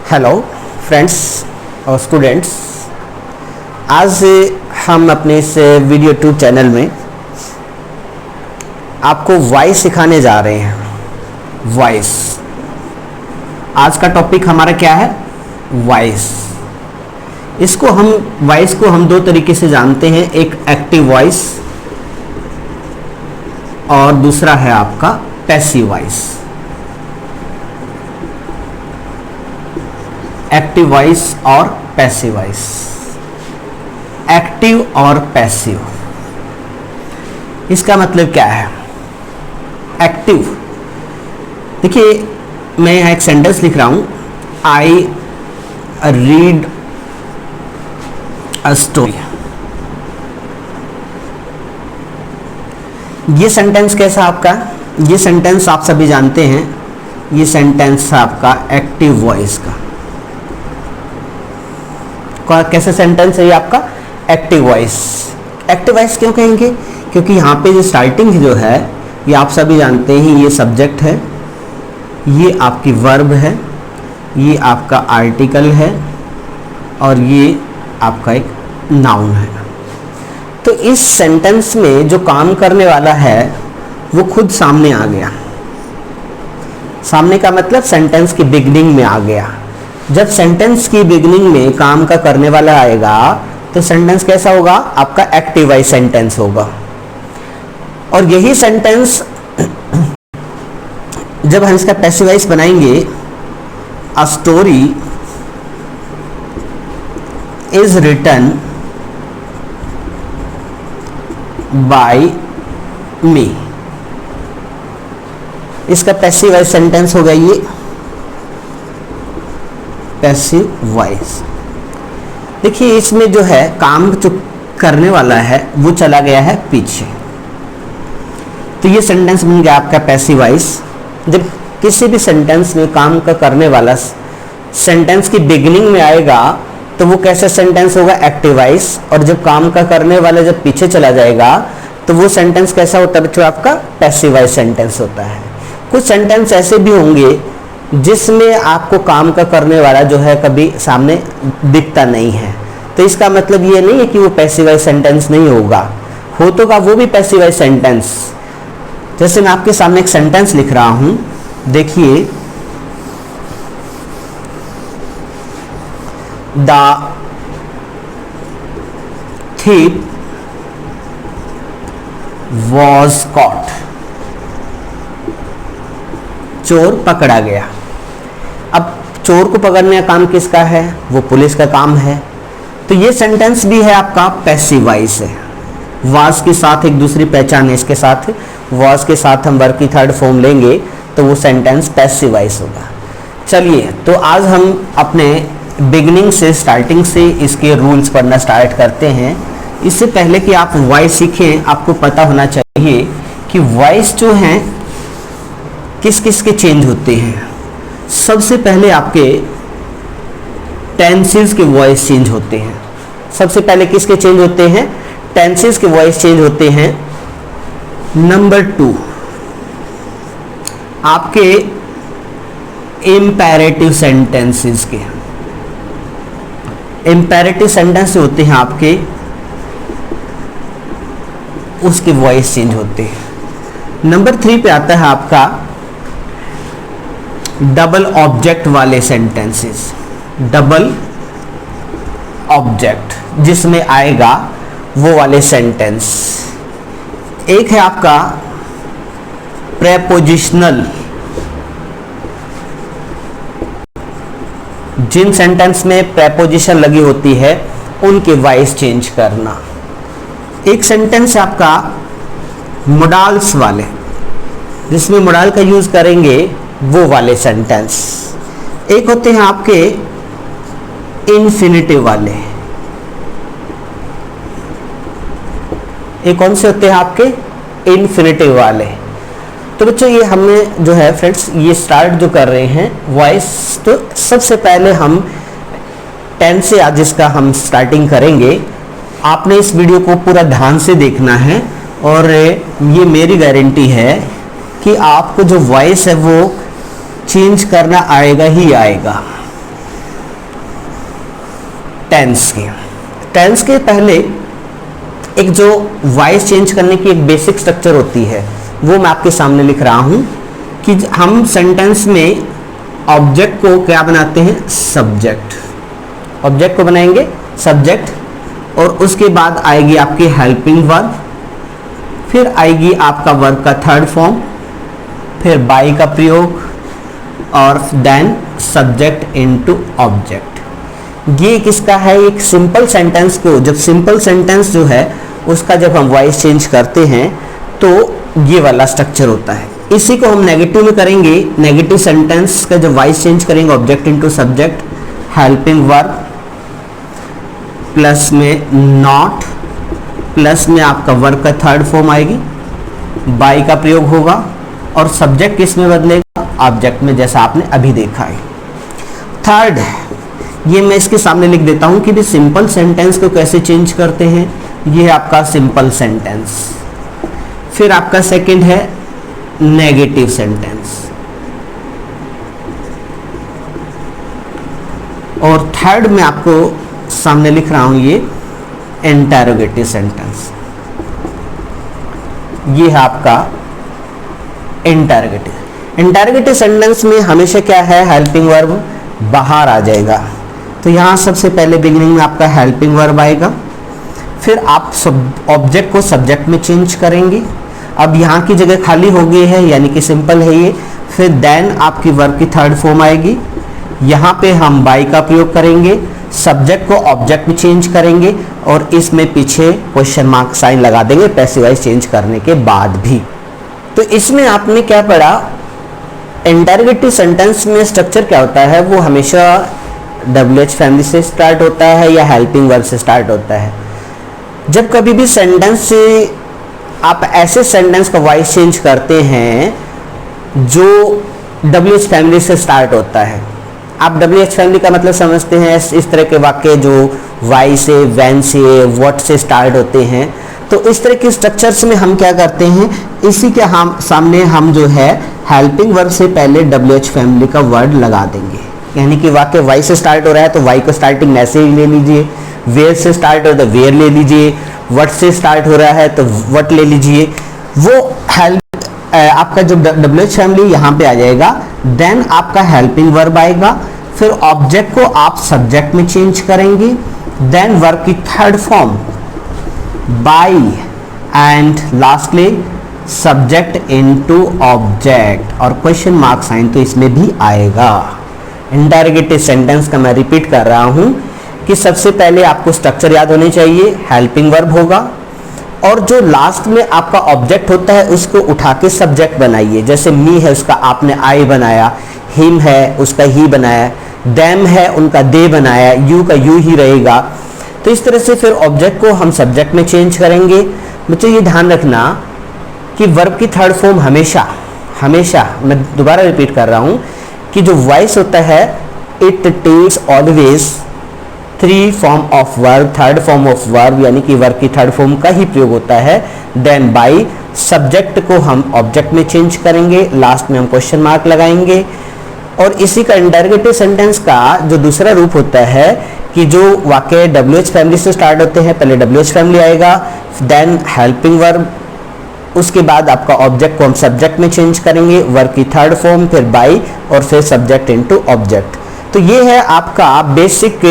Hello friends और students, आज हम अपने इस वीडियो ट्यूब चैनल में आपको वॉइस सिखाने जा रहे हैं। वॉइस, आज का टॉपिक हमारा क्या है? वॉइस। वॉइस को हम दो तरीके से जानते हैं, एक एक्टिव वॉइस और दूसरा है आपका पैसिव वॉइस। एक्टिव वॉइस और पैसिव वॉइस। एक्टिव और पैसिव, इसका मतलब क्या है? एक्टिव, देखिए मैं यहाँ एक सेंटेंस लिख रहा हूं, आई रीड अ स्टोरी। ये सेंटेंस कैसा आपका? ये सेंटेंस आप सभी जानते हैं, ये सेंटेंस आपका एक्टिव वॉइस का। कैसे सेंटेंस है ये आपका? Active voice. एक्टिव वॉइस क्यों कहेंगे? क्योंकि यहाँ पे जो स्टार्टिंग जो है ये आप सभी जानते हैं, ये सब्जेक्ट है, ये आपकी वर्ब है, ये आपका आर्टिकल है और ये आपका एक नाउन है। तो इस सेंटेंस में जो काम करने वाला है वो खुद सामने आ गया। सामने का मतलब सेंटेंस की बिगनिंग में आ गया। जब सेंटेंस की बिगनिंग में काम का करने वाला आएगा तो सेंटेंस कैसा होगा? आपका एक्टिव वॉइस सेंटेंस होगा। और यही सेंटेंस जब हम इसका पैसिव वॉइस बनाएंगे, a story is written by me, इसका पैसिव वॉइस सेंटेंस होगा ये पैसिव वॉइस। देखिए इसमें जो है काम जो करने वाला है वो चला गया है पीछे, तो ये सेंटेंस बन गया आपका पैसिव वॉइस। जब किसी भी सेंटेंस में काम का करने वाला सेंटेंस की बिगिनिंग में आएगा तो वो कैसा सेंटेंस होगा? Active voice. और जब काम का करने वाला जब पीछे चला जाएगा तो वो सेंटेंस कैसा होता है बच्चों? आपका पैसिव वॉइस सेंटेंस होता है। कुछ सेंटेंस ऐसे भी होंगे जिसमें आपको काम का करने वाला जो है कभी सामने दिखता नहीं है, तो इसका मतलब ये नहीं है कि वो पैसिव वॉइस सेंटेंस नहीं होगा, हो तो का वो भी पैसिव वॉइस सेंटेंस। जैसे मैं आपके सामने एक सेंटेंस लिख रहा हूं, देखिए, द thief was caught, चोर पकड़ा गया। अब चोर को पकड़ने का काम किसका है? वो पुलिस का काम है। तो ये सेंटेंस भी है आपका पैसिव वॉइस है। वाज के साथ एक दूसरी पहचान है, इसके साथ वाज के साथ हम वर्ब की थर्ड फॉर्म लेंगे तो वो सेंटेंस पैसिव वॉइस होगा। चलिए, तो आज हम अपने बिगिनिंग से, स्टार्टिंग से इसके रूल्स पढ़ना स्टार्ट करते हैं। इससे पहले कि आप वॉइस सीखें, आपको पता होना चाहिए कि वॉइस जो है किस किस के चेंज होते हैं। सबसे पहले आपके टेंसेस के वॉइस चेंज होते हैं। सबसे पहले किसके चेंज होते हैं? टेंसेस के वॉइस चेंज होते हैं। नंबर 2, आपके इंपैरेटिव सेंटेंसेस के, इंपैरेटिव सेंटेंस होते हैं आपके, उसके वॉइस चेंज होते हैं। नंबर 3 पे आता है आपका डबल ऑब्जेक्ट वाले सेंटेंसेस। डबल ऑब्जेक्ट जिसमें आएगा वो वाले सेंटेंस। एक है आपका प्रेपोजिशनल, जिन सेंटेंस में प्रेपोजिशन लगी होती है उनके वॉइस चेंज करना। एक सेंटेंस है आपका मोडाल्स वाले, जिसमें मोडाल का यूज करेंगे वो वाले सेंटेंस। एक होते हैं आपके इन्फिनिटिव वाले। एक कौन से होते हैं आपके? इन्फिनिटिव वाले। तो बच्चों ये हमें जो है फ्रेंड्स, ये स्टार्ट जो कर रहे हैं वॉइस, तो सबसे पहले हम टेंस से आज इसका हम स्टार्टिंग करेंगे। आपने इस वीडियो को पूरा ध्यान से देखना है और ये मेरी गारंटी है कि आपको जो वॉइस है वो चेंज करना आएगा ही आएगा। टेंस के पहले एक जो वॉइस चेंज करने की एक बेसिक स्ट्रक्चर होती है वो मैं आपके सामने लिख रहा हूं कि हम सेंटेंस में ऑब्जेक्ट को क्या बनाते हैं, सब्जेक्ट। ऑब्जेक्ट को बनाएंगे सब्जेक्ट, और उसके बाद आएगी आपकी हेल्पिंग वर्ब, फिर आएगी आपका वर्ब का थर्ड फॉर्म, फिर बाई का प्रयोग, और देन सब्जेक्ट इनटू ऑब्जेक्ट। ये किसका है, एक सिंपल सेंटेंस को, जब सिंपल सेंटेंस जो है उसका जब हम वॉइस चेंज करते हैं तो ये वाला स्ट्रक्चर होता है। इसी को हम नेगेटिव में करेंगे। नेगेटिव सेंटेंस का जब वॉइस चेंज करेंगे, object into subject, helping verb, plus में नॉट, प्लस में आपका वर्ब का थर्ड फॉर्म आएगी, बाई का प्रयोग होगा, और सब्जेक्ट किस में बदलेगा, ऑब्जेक्ट में, जैसा आपने अभी देखा है। थर्ड, ये मैं इसके सामने लिख देता हूं कि भी सिंपल सेंटेंस को कैसे चेंज करते हैं। ये है आपका सिंपल सेंटेंस। फिर आपका सेकंड है नेगेटिव सेंटेंस, और थर्ड में आपको सामने लिख रहा हूं ये इंटरोगेटिव सेंटेंस। ये है आपका इंटरोगेटिव सेंटेंस में हमेशा क्या है, हेल्पिंग वर्ब बाहर आ जाएगा। तो यहां सबसे पहले बिगिनिंग में आपका हेल्पिंग वर्ब आएगा, फिर आप ऑब्जेक्ट को सब्जेक्ट में चेंज करेंगे। अब यहाँ की जगह खाली हो गई है, यानी कि सिंपल है ये। फिर देन आपकी वर्ब की थर्ड फॉर्म आएगी, यहाँ पे हम बाई का प्रयोग करेंगे, सब्जेक्ट को ऑब्जेक्ट में चेंज करेंगे, और इसमें पीछे क्वेश्चन मार्क साइन लगा देंगे पैसिव वॉइस चेंज करने के बाद भी। तो इसमें आपने क्या पढ़ा, इंटरोगेटिव सेंटेंस में स्ट्रक्चर क्या होता है, वो हमेशा WH फैमिली से स्टार्ट होता है या हेल्पिंग वर्ब से स्टार्ट होता है। जब कभी भी सेंटेंस से आप ऐसे सेंटेंस का वॉइस चेंज करते हैं जो WH फैमिली से स्टार्ट होता है, आप WH फैमिली का मतलब समझते हैं, इस तरह के वाक्य जो वाई से, वैन से, व्हाट से स्टार्ट होते हैं। तो इस तरह के स्ट्रक्चर्स में हम क्या करते हैं, इसी के हम सामने हम जो है हेल्पिंग वर्ब से पहले WH फैमिली का वर्ड लगा देंगे। यानी कि वाक्य वाई से स्टार्ट हो रहा है तो वाई को स्टार्टिंग ऐसे ही ले लीजिए, वेयर से स्टार्ट हो तो वेयर ले लीजिए, व्हाट से स्टार्ट हो रहा है तो व्हाट ले लीजिए। वो हेल्प आपका जो WH फैमिली यहाँ पे आ जाएगा। देन आपका हेल्पिंग वर्ब आएगा, फिर ऑब्जेक्ट को आप सब्जेक्ट में चेंज करेंगे, देन वर्ब की third form by, and lastly subject into object, और क्वेश्चन मार्क साइन तो इसमें भी आएगा। इंटरोगेटिव सेंटेंस का मैं रिपीट कर रहा हूं कि सबसे पहले आपको स्ट्रक्चर याद होने चाहिए, हेल्पिंग वर्ब होगा, और जो लास्ट में आपका ऑब्जेक्ट होता है उसको उठा के सब्जेक्ट बनाइए। जैसे मी है उसका आपने आई बनाया, हिम है उसका ही बनाया, देम है उनका दे बनाया, यू का यू ही रहेगा। तो इस तरह से फिर ऑब्जेक्ट को हम सब्जेक्ट में चेंज करेंगे। बच्चों ये ध्यान रखना कि वर्ब की थर्ड फॉर्म हमेशा मैं दोबारा रिपीट कर रहा हूं कि जो वॉइस होता है it takes always three form of verb, third form of verb, यानी कि वर्ब की थर्ड फॉर्म का ही प्रयोग होता है। देन बाई, सब्जेक्ट को हम ऑब्जेक्ट में चेंज करेंगे, लास्ट में हम क्वेश्चन मार्क लगाएंगे। और इसी का इंटरोगेटिव सेंटेंस का जो दूसरा रूप होता है कि जो वाक्य WH फैमिली से स्टार्ट होते हैं, पहले WH फैमिली आएगा, देन हेल्पिंग वर्ब, उसके बाद आपका ऑब्जेक्ट को हम सब्जेक्ट में चेंज करेंगे, वर्ब की थर्ड फॉर्म, फिर बाई, और फिर सब्जेक्ट इनटू ऑब्जेक्ट। तो ये है आपका बेसिक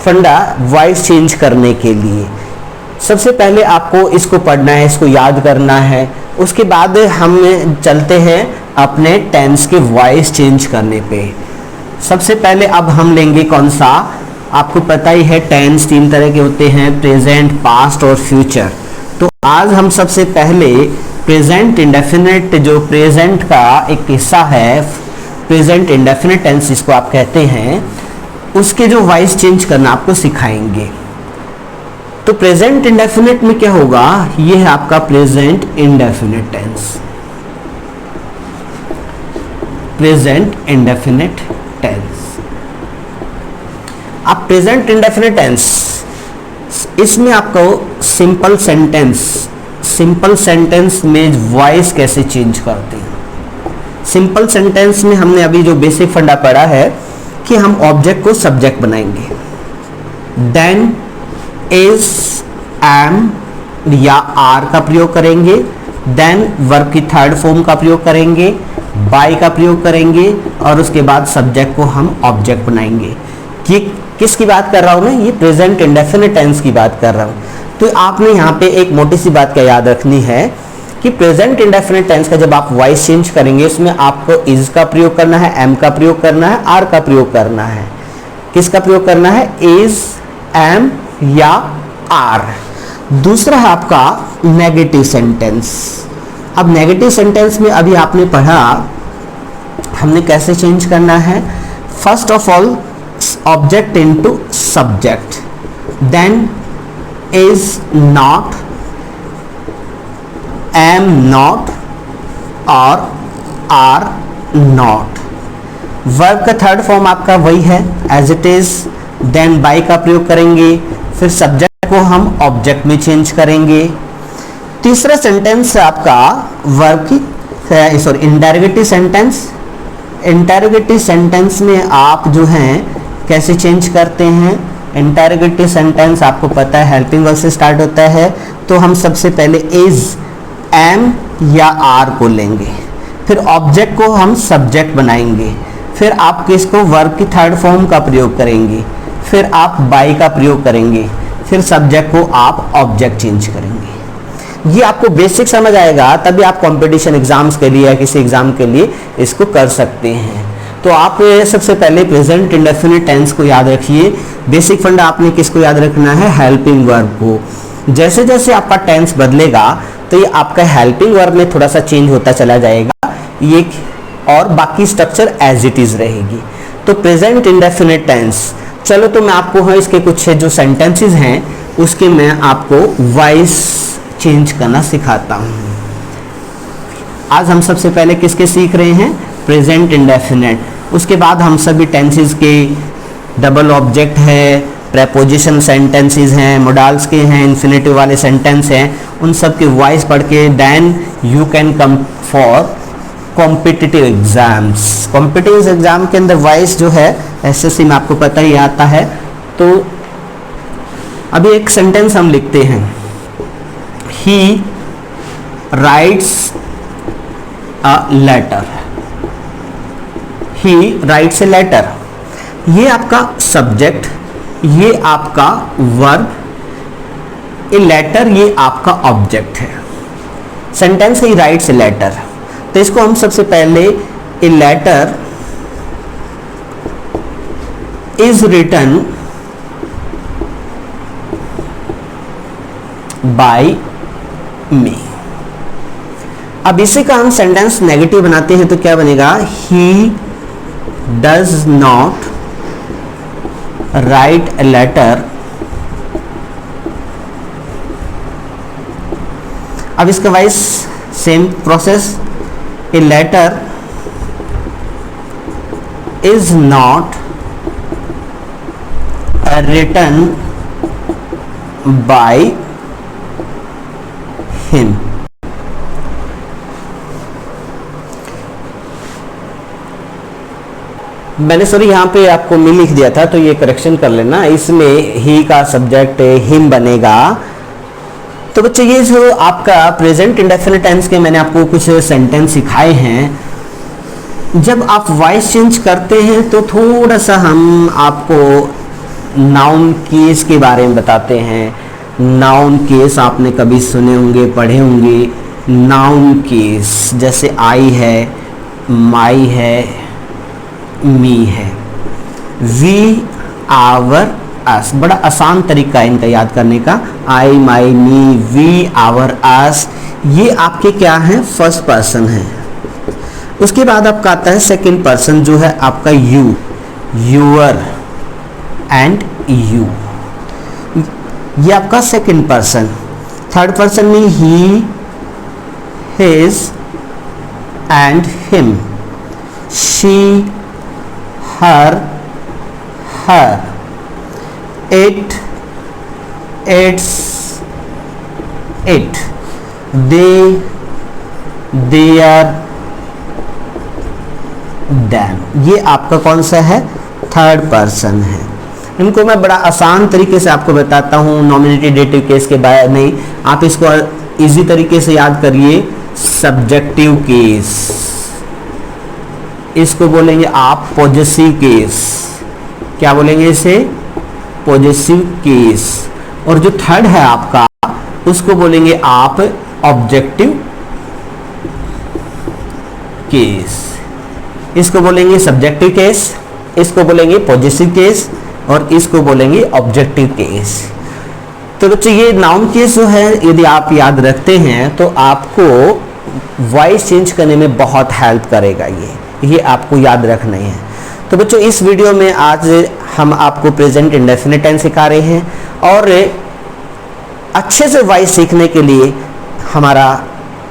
फंडा वॉइस चेंज करने के लिए। सबसे पहले आपको इसको पढ़ना है, इसको याद करना है, उसके बाद हम चलते हैं अपने टेंस के वॉइस चेंज करने पे। सबसे पहले अब हम लेंगे कौन सा, आपको पता ही है टेंस तीन तरह के होते हैं, प्रेजेंट, पास्ट और फ्यूचर। तो आज हम सबसे पहले प्रेजेंट इंडेफिनिट, जो प्रेजेंट का एक हिस्सा है, प्रेजेंट इंडेफिनिट टेंस जिसको आप कहते हैं, उसके जो वॉइस चेंज करना आपको सिखाएंगे। तो प्रेजेंट इंडेफिनिट में क्या होगा, ये है आपका present indefinite tense. Present indefinite tense, आप प्रेजेंट इंडेफिनिट टेंस, इसमें आपको सिंपल सेंटेंस में वॉइस कैसे चेंज करते हैं। सिंपल सेंटेंस में हमने अभी जो बेसिक फंडा पढ़ा है कि हम ऑब्जेक्ट को सब्जेक्ट बनाएंगे, देन इज, एम या आर का प्रयोग करेंगे, देन वर्ब की थर्ड फॉर्म का प्रयोग करेंगे, बाय का प्रयोग करेंगे और उसके बाद सब्जेक्ट को हम ऑब्जेक्ट बनाएंगे। कि किसकी बात कर रहा हूं मैं? ये प्रेजेंट इंडेफिनिट टेंस की बात कर रहा हूं। तो आपने यहाँ पे एक मोटी सी बात क्या याद रखनी है कि प्रेजेंट इंडेफिनिट टेंस का जब आप वॉइस चेंज करेंगे उसमें आपको इज का प्रयोग करना है, एम का प्रयोग करना है, आर का प्रयोग करना है। किसका प्रयोग करना है? इज, एम या आर। दूसरा है आपका नेगेटिव सेंटेंस। अब नेगेटिव सेंटेंस में अभी आपने पढ़ा हमने कैसे चेंज करना है। First of all object into subject, then is not, am not और आर नॉट। वर्ब का थर्ड फॉर्म आपका वही है as it is, then by का प्रयोग करेंगे, फिर सब्जेक्ट को हम ऑब्जेक्ट में चेंज करेंगे। तीसरा सेंटेंस है आपका वर्ब की sorry interrogative sentence. Interrogative sentence में आप जो हैं कैसे चेंज करते हैं? इंटरोगेटिव सेंटेंस आपको पता है हेल्पिंग वर्ब से स्टार्ट होता है, तो हम सबसे पहले इज, एम या आर को लेंगे, फिर ऑब्जेक्ट को हम सब्जेक्ट बनाएंगे, फिर आप किसको वर्ब की थर्ड फॉर्म का प्रयोग करेंगे, फिर आप बाय का प्रयोग करेंगे, फिर सब्जेक्ट को आप ऑब्जेक्ट चेंज करेंगे। ये आपको बेसिक समझ आएगा तभी आप कंपटीशन एग्जाम्स के लिए या किसी एग्जाम के लिए इसको कर सकते हैं। तो आप सबसे पहले प्रेजेंट इंडेफिनिट टेंस को याद रखिए। बेसिक फंडा आपने किसको याद रखना है? हेल्पिंग वर्ब को। जैसे जैसे आपका टेंस बदलेगा तो ये आपका हेल्पिंग वर्ब में थोड़ा सा चेंज होता चला जाएगा ये, और बाकी स्ट्रक्चर एज इट इज रहेगी। तो प्रेजेंट इंडेफिनिट टेंस, चलो तो मैं आपको है इसके कुछ जो सेंटेंसेस हैं उसके मैं आपको वॉइस चेंज करना सिखाता हूँ। आज हम सबसे पहले किसके सीख रहे हैं? Present indefinite. उसके बाद हम सभी टेंसेस के डबल ऑब्जेक्ट है, प्रेपोजिशन सेंटेंसेस हैं, मोडाल्स के हैं, इन्फिनेटिव वाले सेंटेंस हैं, उन सब के वॉइस पढ़ के then you can come for competitive exams. Competitive exam के अंदर वॉइस जो है एसएससी में आपको पता ही आता है। तो अभी एक सेंटेंस हम लिखते हैं, he writes a letter. He writes a letter, ये आपका सब्जेक्ट, ये आपका वर्ब, ए लेटर ये आपका ऑब्जेक्ट है। Sentence he writes a letter, तो इसको हम सबसे पहले a letter is written by me. अब इसी का हम सेंटेंस नेगेटिव बनाते हैं तो क्या बनेगा? He does not write a letter. अब इसका voice same process, a letter is not written by him. मैंने सॉरी यहाँ पे आपको मी लिख दिया था तो ये करेक्शन कर लेना, इसमें ही का सब्जेक्ट हिम बनेगा। तो बच्चे ये जो आपका प्रेजेंट इंडेफिनिट टेंस के मैंने आपको कुछ सेंटेंस सिखाए हैं। जब आप वॉइस चेंज करते हैं तो थोड़ा सा हम आपको नाउन केस के बारे में बताते हैं। नाउन केस आपने कभी सुने होंगे, पढ़े होंगे। नाउन केस जैसे आई है, माई है, मी है, वी, आवर, अस। बड़ा आसान तरीका है इनका याद करने का। आई, माई, मी, वी, आवर, अस, ये आपके क्या हैं? फर्स्ट पर्सन है। उसके बाद आपका आता है सेकंड पर्सन जो है आपका यू, यूअर एंड यू, ये आपका सेकंड पर्सन। थर्ड पर्सन में ही, his and him, she, her, her, it, its, it, they, their, them, ये आपका कौन सा है? थर्ड पर्सन है। इनको मैं बड़ा आसान तरीके से आपको बताता हूँ, नॉमिनेटिव डेटिव केस के बारे में। आप इसको इजी तरीके से याद करिए, सब्जेक्टिव केस, इसको बोलेंगे आप पॉजेसिव केस। क्या बोलेंगे इसे? Possessive case. और जो थर्ड है आपका, उसको बोलेंगे आप ऑब्जेक्टिव केस। इसको बोलेंगे सब्जेक्टिव केस, इसको बोलेंगे पॉजेसिव केस और इसको बोलेंगे ऑब्जेक्टिव केस। तो बच्चों ये नाउन केस जो है, यदि आप याद रखते हैं तो आपको वॉइस चेंज करने में बहुत हेल्प करेगा। ये आपको याद रखना है। तो बच्चों इस वीडियो में आज हम आपको प्रेजेंट इंडेफिनिट टेंस सिखा रहे हैं, और अच्छे से वॉइस सीखने के लिए हमारा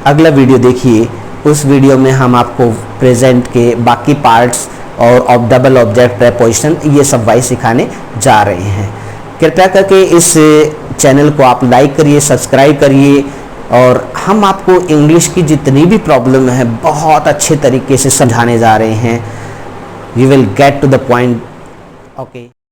अगला वीडियो देखिए। उस वीडियो में हम आपको प्रेजेंट के बाकी पार्ट्स और डबल ऑब्जेक्ट प्रीपोजिशन ये सब वॉइस सिखाने जा रहे हैं। कृपया करके इस चैनल को आप लाइक करिए, सब्सक्राइब करिए, और हम आपको इंग्लिश की जितनी भी प्रॉब्लम है बहुत अच्छे तरीके से समझाने जा रहे हैं। We will get to the point. Okay.